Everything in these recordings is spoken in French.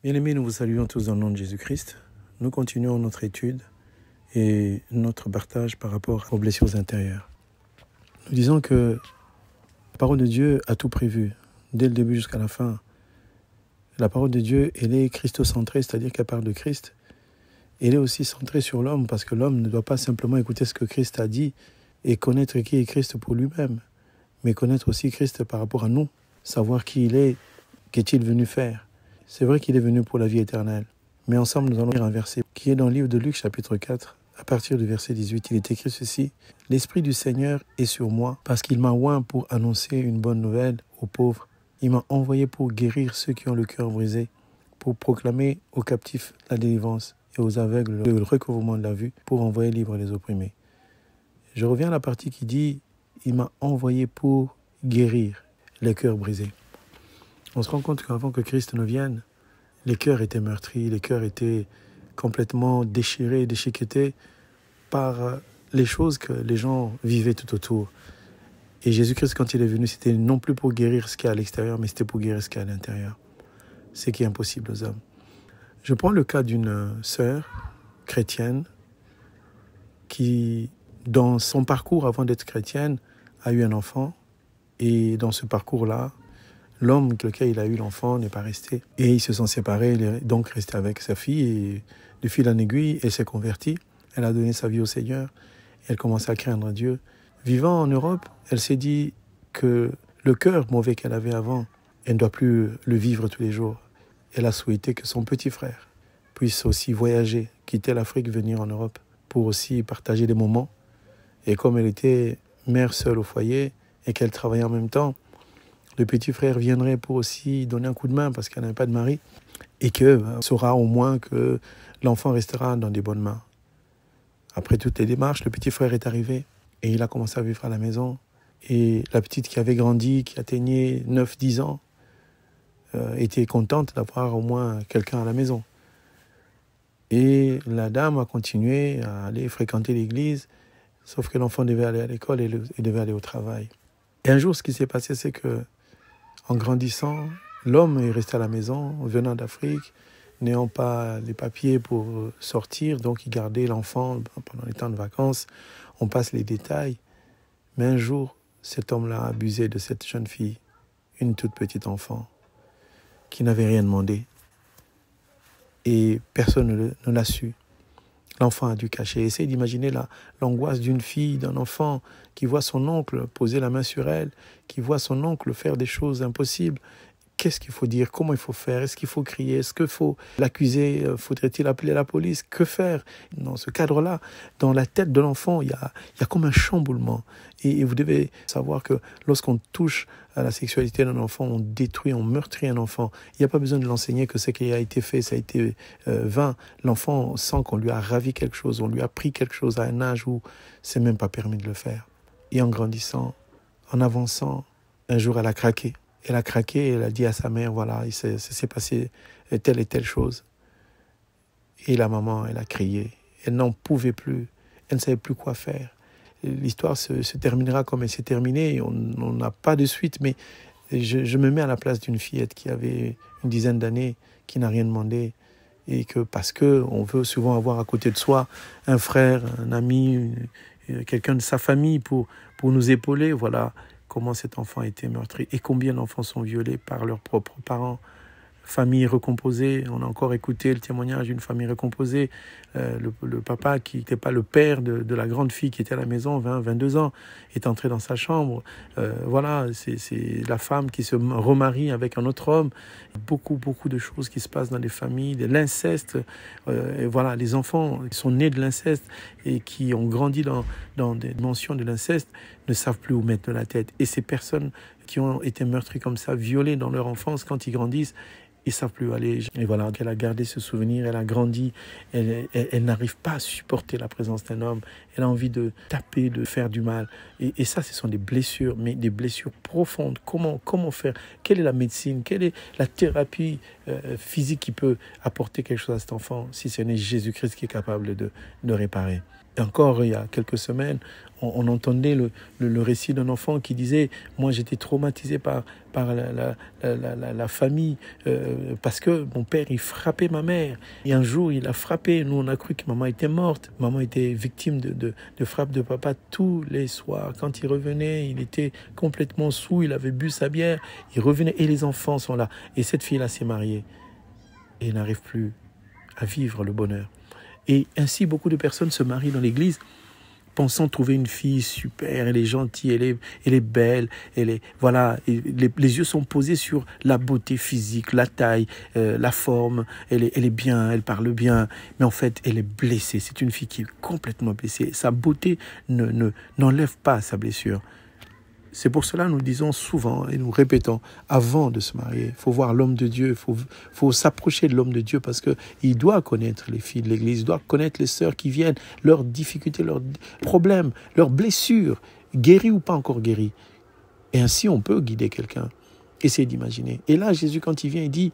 Bien-aimés, nous vous saluons tous dans le nom de Jésus-Christ. Nous continuons notre étude et notre partage par rapport aux blessures intérieures. Nous disons que la parole de Dieu a tout prévu, dès le début jusqu'à la fin. La parole de Dieu, elle est christocentrée, c'est-à-dire qu'elle parle de Christ. Elle est aussi centrée sur l'homme, parce que l'homme ne doit pas simplement écouter ce que Christ a dit et connaître qui est Christ pour lui-même, mais connaître aussi Christ par rapport à nous, savoir qui il est, qu'est-il venu faire. C'est vrai qu'il est venu pour la vie éternelle, mais ensemble nous allons lire un verset qui est dans le livre de Luc chapitre 4, à partir du verset 18. Il est écrit ceci: « L'Esprit du Seigneur est sur moi, parce qu'il m'a oint pour annoncer une bonne nouvelle aux pauvres. Il m'a envoyé pour guérir ceux qui ont le cœur brisé, pour proclamer aux captifs la délivrance et aux aveugles le recouvrement de la vue, pour envoyer libres les opprimés. » Je reviens à la partie qui dit « Il m'a envoyé pour guérir les cœurs brisés ». On se rend compte qu'avant que Christ ne vienne, les cœurs étaient meurtris, les cœurs étaient complètement déchirés, déchiquetés par les choses que les gens vivaient tout autour. Et Jésus-Christ, quand il est venu, c'était non plus pour guérir ce qu'il y a à l'extérieur, mais c'était pour guérir ce qu'il y a à l'intérieur. Ce qui est impossible aux hommes. Je prends le cas d'une sœur chrétienne qui, dans son parcours avant d'être chrétienne, a eu un enfant. Et dans ce parcours-là, l'homme avec lequel il a eu l'enfant n'est pas resté. Et ils se sont séparés, il est donc resté avec sa fille. Et de fil en aiguille, elle s'est convertie. Elle a donné sa vie au Seigneur. Elle commence à craindre Dieu. Vivant en Europe, elle s'est dit que le cœur mauvais qu'elle avait avant, elle ne doit plus le vivre tous les jours. Elle a souhaité que son petit frère puisse aussi voyager, quitter l'Afrique, venir en Europe, pour aussi partager des moments. Et comme elle était mère seule au foyer et qu'elle travaillait en même temps, le petit frère viendrait pour aussi donner un coup de main parce qu'elle n'avait pas de mari et que saura au moins que l'enfant restera dans des bonnes mains. Après toutes les démarches, le petit frère est arrivé et il a commencé à vivre à la maison. Et la petite qui avait grandi, qui atteignait 9-10 ans, était contente d'avoir au moins quelqu'un à la maison. Et la dame a continué à aller fréquenter l'église, sauf que l'enfant devait aller à l'école et devait aller au travail. Et un jour, ce qui s'est passé, c'est que, en grandissant, l'homme est resté à la maison, venant d'Afrique, n'ayant pas les papiers pour sortir, donc il gardait l'enfant pendant les temps de vacances. On passe les détails. Mais un jour, cet homme-là a abusé de cette jeune fille, une toute petite enfant, qui n'avait rien demandé. Et personne ne l'a su. L'enfant a dû cacher. Essayez d'imaginer l'angoisse d'une fille, d'un enfant qui voit son oncle poser la main sur elle, qui voit son oncle faire des choses impossibles. Qu'est-ce qu'il faut dire? Comment il faut faire? Est-ce qu'il faut crier? Est-ce qu'il faut l'accuser? Faudrait-il appeler la police? Que faire? Dans ce cadre-là, dans la tête de l'enfant, il y a comme un chamboulement. Et vous devez savoir que lorsqu'on touche à la sexualité d'un enfant, on détruit, on meurtrit un enfant. Il n'y a pas besoin de l'enseigner que ce qui a été fait, ça a été vain. L'enfant sent qu'on lui a ravi quelque chose, on lui a pris quelque chose à un âge où c'est même pas permis de le faire. Et en grandissant, en avançant, un jour elle a craqué. Elle a craqué, elle a dit à sa mère, voilà, il s'est passé telle et telle chose. Et la maman, elle a crié. Elle n'en pouvait plus. Elle ne savait plus quoi faire. L'histoire se terminera comme elle s'est terminée. On n'a pas de suite, mais je me mets à la place d'une fillette qui avait une dizaine d'années, qui n'a rien demandé. Et que parce qu'on veut souvent avoir à côté de soi un frère, un ami, quelqu'un de sa famille pour nous épauler, voilà comment cet enfant a été meurtri et combien d'enfants sont violés par leurs propres parents. Famille recomposée, on a encore écouté le témoignage d'une famille recomposée. Le papa qui n'était pas le père de la grande fille qui était à la maison, 20-22 ans, est entré dans sa chambre. Voilà, c'est la femme qui se remarie avec un autre homme. Beaucoup de choses qui se passent dans les familles, de l'inceste. Et voilà, les enfants qui sont nés de l'inceste et qui ont grandi dans des dimensions de l'inceste ne savent plus où mettre de la tête. Et ces personnes qui ont été meurtries comme ça, violées dans leur enfance, quand ils grandissent, ils ne savent plus où aller. Et voilà, qu'elle a gardé ce souvenir, elle a grandi, elle n'arrive pas à supporter la présence d'un homme, elle a envie de taper, de faire du mal. Et ça, ce sont des blessures, mais des blessures profondes. Comment faire? Quelle est la médecine? Quelle est la thérapie physique qui peut apporter quelque chose à cet enfant, si ce n'est Jésus-Christ qui est capable de réparer? Et encore, il y a quelques semaines, on entendait le récit d'un enfant qui disait « Moi, j'étais traumatisé par par la famille, parce que mon père, il frappait ma mère. Et un jour, il a frappé. Nous, on a cru que maman était morte. Maman était victime de frappes de papa tous les soirs. Quand il revenait, il était complètement saoul, il avait bu sa bière. Il revenait et les enfants sont là. Et cette fille-là s'est mariée. Et n'arrive plus à vivre le bonheur. Et ainsi, beaucoup de personnes se marient dans l'église pensant trouver une fille super, elle est gentille, elle est belle, voilà, les yeux sont posés sur la beauté physique, la taille, la forme, elle est bien, elle parle bien, mais en fait, elle est blessée. C'est une fille qui est complètement blessée. Sa beauté n'enlève pas sa blessure. C'est pour cela que nous disons souvent et nous répétons, avant de se marier, il faut voir l'homme de Dieu, il faut s'approcher de l'homme de Dieu parce qu'il doit connaître les filles de l'Église, il doit connaître les sœurs qui viennent, leurs difficultés, leurs problèmes, leurs blessures, guéries ou pas encore guéries. Et ainsi, on peut guider quelqu'un. Essayez d'imaginer. Et là, Jésus, quand il vient, il dit,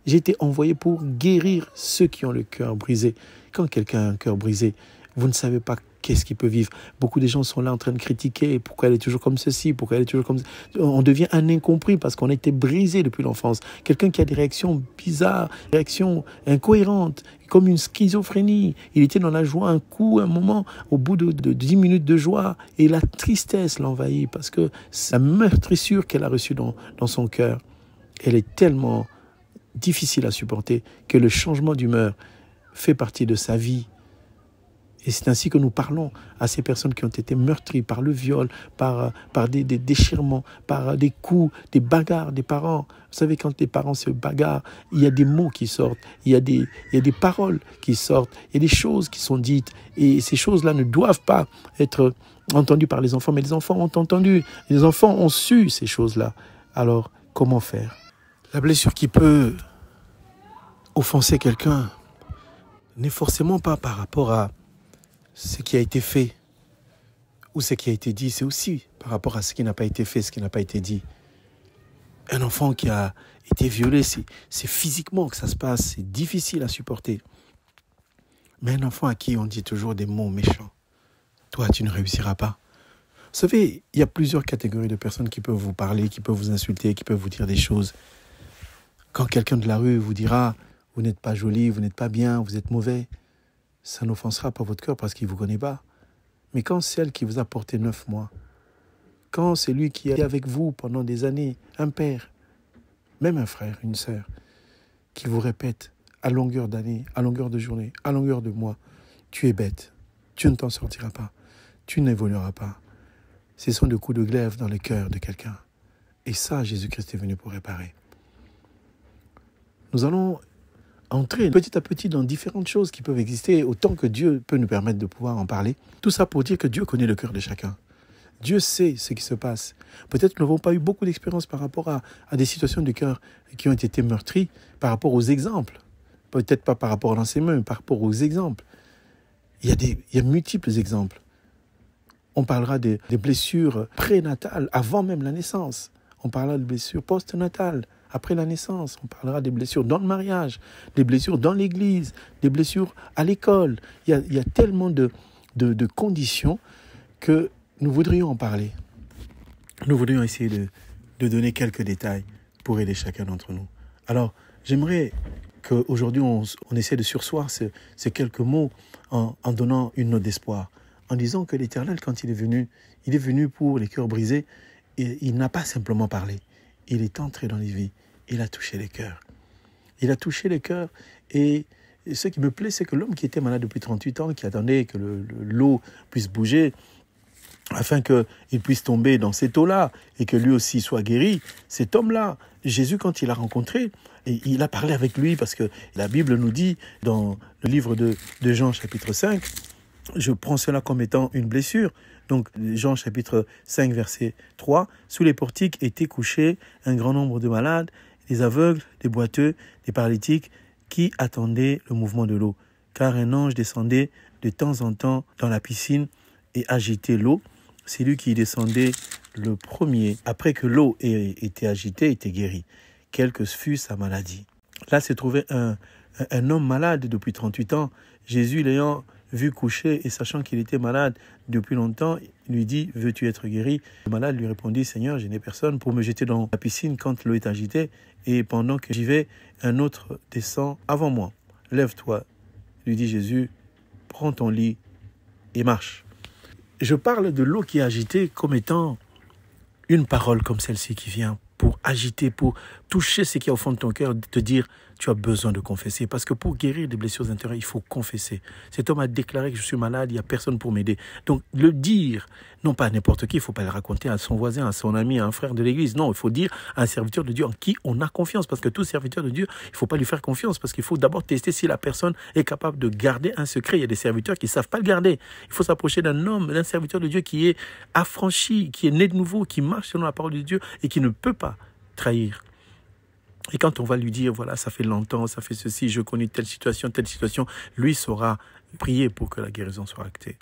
j'ai été envoyé pour guérir ceux qui ont le cœur brisé. Quand quelqu'un a un cœur brisé, vous ne savez pas qu'est-ce qu'il peut vivre. Beaucoup de gens sont là en train de critiquer. Pourquoi elle est toujours comme ceci? Pourquoi elle est toujours comme ça? On devient un incompris parce qu'on a été brisé depuis l'enfance. Quelqu'un qui a des réactions bizarres, des réactions incohérentes, comme une schizophrénie. Il était dans la joie un coup, un moment, au bout de 10 minutes de joie, et la tristesse l'envahit parce que sa meurtrissure qu'elle a reçue dans son cœur, elle est tellement difficile à supporter que le changement d'humeur fait partie de sa vie. Et c'est ainsi que nous parlons à ces personnes qui ont été meurtries par le viol, par des déchirements, par des coups, des bagarres des parents. Vous savez, quand les parents se bagarrent, il y a des mots qui sortent, il y a des paroles qui sortent, il y a des choses qui sont dites. Et ces choses-là ne doivent pas être entendues par les enfants, mais les enfants ont entendu, les enfants ont su ces choses-là. Alors, comment faire? La blessure qui peut offenser quelqu'un n'est forcément pas par rapport à ce qui a été fait ou ce qui a été dit, c'est aussi par rapport à ce qui n'a pas été fait, ce qui n'a pas été dit. Un enfant qui a été violé, c'est physiquement que ça se passe, c'est difficile à supporter. Mais un enfant à qui on dit toujours des mots méchants, toi tu ne réussiras pas. Vous savez, il y a plusieurs catégories de personnes qui peuvent vous parler, qui peuvent vous insulter, qui peuvent vous dire des choses. Quand quelqu'un de la rue vous dira « vous n'êtes pas joli, vous n'êtes pas bien, vous êtes mauvais », ça n'offensera pas votre cœur parce qu'il ne vous connaît pas. Mais quand celle qui vous a porté 9 mois, quand c'est lui qui est avec vous pendant des années, un père, même un frère, une sœur, qui vous répète à longueur d'année, à longueur de journée, à longueur de mois, tu es bête, tu ne t'en sortiras pas, tu n'évolueras pas. Ce sont des coups de glaive dans le cœur de quelqu'un. Et ça, Jésus-Christ est venu pour réparer. Nous allons entrer petit à petit dans différentes choses qui peuvent exister, autant que Dieu peut nous permettre de pouvoir en parler. Tout ça pour dire que Dieu connaît le cœur de chacun. Dieu sait ce qui se passe. Peut-être que nous n'avons pas eu beaucoup d'expérience par rapport à des situations du cœur qui ont été meurtries, par rapport aux exemples. Peut-être pas par rapport à l'enseignement, mais par rapport aux exemples. Il y a multiples exemples. On parlera des blessures prénatales, avant même la naissance. On parlera de blessures postnatales, après la naissance. On parlera des blessures dans le mariage, des blessures dans l'église, des blessures à l'école. Il y a tellement de conditions que nous voudrions en parler. Nous voudrions essayer de donner quelques détails pour aider chacun d'entre nous. Alors, j'aimerais qu'aujourd'hui, on essaie de surseoir ces quelques mots en donnant une note d'espoir. En disant que l'Éternel, quand il est venu pour les cœurs brisés, et il n'a pas simplement parlé. Il est entré dans les vies. Il a touché les cœurs. Il a touché les cœurs. Et ce qui me plaît, c'est que l'homme qui était malade depuis 38 ans, qui attendait que l'eau puisse bouger, afin qu'il puisse tomber dans cette eau-là et que lui aussi soit guéri, cet homme-là, Jésus, quand il l'a rencontré, et il a parlé avec lui, parce que la Bible nous dit, dans le livre de Jean, chapitre 5, je prends cela comme étant une blessure. Donc, Jean chapitre 5, verset 3, « Sous les portiques étaient couchés un grand nombre de malades, des aveugles, des boiteux, des paralytiques, qui attendaient le mouvement de l'eau. Car un ange descendait de temps en temps dans la piscine et agitait l'eau. C'est lui qui descendait le premier. Après que l'eau ait été agitée, était guéri, quelle que fût sa maladie. » Là, s'est trouvé un homme malade depuis 38 ans. Jésus l'ayant vu couché et sachant qu'il était malade depuis longtemps, il lui dit « Veux-tu être guéri ?» Le malade lui répondit « Seigneur, je n'ai personne pour me jeter dans la piscine quand l'eau est agitée. Et pendant que j'y vais, un autre descend avant moi. Lève-toi, lui dit Jésus, prends ton lit et marche. » Je parle de l'eau qui est agitée comme étant une parole comme celle-ci qui vient pour agiter, pour toucher ce qui est au fond de ton cœur, te dire tu as besoin de confesser. Parce que pour guérir des blessures intérieures, il faut confesser. Cet homme a déclaré que je suis malade, il n'y a personne pour m'aider. Donc le dire, non pas à n'importe qui, il ne faut pas le raconter à son voisin, à son ami, à un frère de l'église. Non, il faut dire à un serviteur de Dieu en qui on a confiance. Parce que tout serviteur de Dieu, il ne faut pas lui faire confiance. Parce qu'il faut d'abord tester si la personne est capable de garder un secret. Il y a des serviteurs qui ne savent pas le garder. Il faut s'approcher d'un homme, d'un serviteur de Dieu qui est affranchi, qui est né de nouveau, qui marche selon la parole de Dieu et qui ne peut pas trahir. Et quand on va lui dire, voilà, ça fait longtemps, ça fait ceci, je connais telle situation, lui saura prier pour que la guérison soit actée.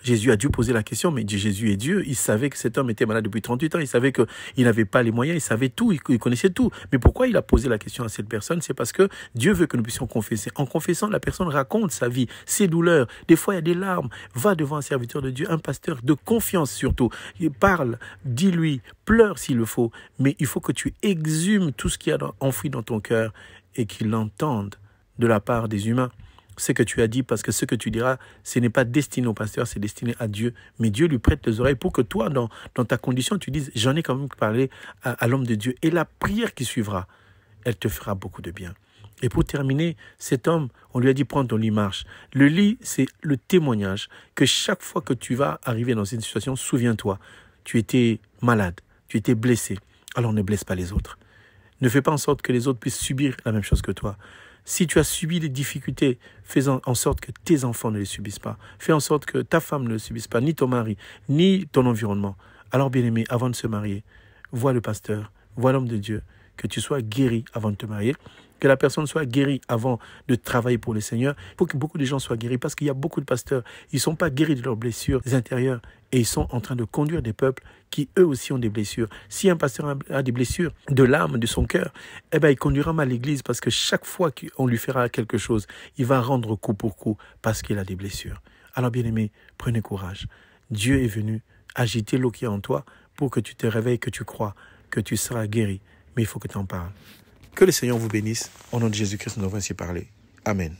Jésus a dû poser la question, mais Jésus est Dieu. Il savait que cet homme était malade depuis 38 ans. Il savait qu'il n'avait pas les moyens. Il savait tout. Il connaissait tout. Mais pourquoi il a posé la question à cette personne? C'est parce que Dieu veut que nous puissions confesser. En confessant, la personne raconte sa vie, ses douleurs. Des fois, il y a des larmes. Va devant un serviteur de Dieu, un pasteur de confiance surtout. Il parle, dis-lui, pleure s'il le faut. Mais il faut que tu exhumes tout ce qu'il y a enfoui dans ton cœur et qu'il l'entende de la part des humains. Ce que tu as dit, parce que ce que tu diras, ce n'est pas destiné au pasteur, c'est destiné à Dieu. Mais Dieu lui prête les oreilles pour que toi, dans ta condition, tu dises, j'en ai quand même parlé à l'homme de Dieu. Et la prière qui suivra, elle te fera beaucoup de bien. Et pour terminer, cet homme, on lui a dit, prends ton lit, marche. Le lit, c'est le témoignage que chaque fois que tu vas arriver dans une situation, souviens-toi, tu étais malade, tu étais blessé. Alors ne blesse pas les autres. Ne fais pas en sorte que les autres puissent subir la même chose que toi. Si tu as subi des difficultés, fais en sorte que tes enfants ne les subissent pas. Fais en sorte que ta femme ne les subisse pas, ni ton mari, ni ton environnement. Alors, bien-aimé, avant de se marier, vois le pasteur, vois l'homme de Dieu, que tu sois guéri avant de te marier, que la personne soit guérie avant de travailler pour le Seigneur. Il faut que beaucoup de gens soient guéris parce qu'il y a beaucoup de pasteurs, ils ne sont pas guéris de leurs blessures intérieures et ils sont en train de conduire des peuples qui eux aussi ont des blessures. Si un pasteur a des blessures de l'âme, de son cœur, eh ben, il conduira mal l'église parce que chaque fois qu'on lui fera quelque chose, il va rendre coup pour coup parce qu'il a des blessures. Alors bien aimé, prenez courage. Dieu est venu agiter l'eau qui est en toi pour que tu te réveilles, que tu crois, que tu seras guéri. Mais il faut que tu en parles. Que le Seigneur vous bénisse. Au nom de Jésus-Christ, nous avons ainsi parlé. Amen.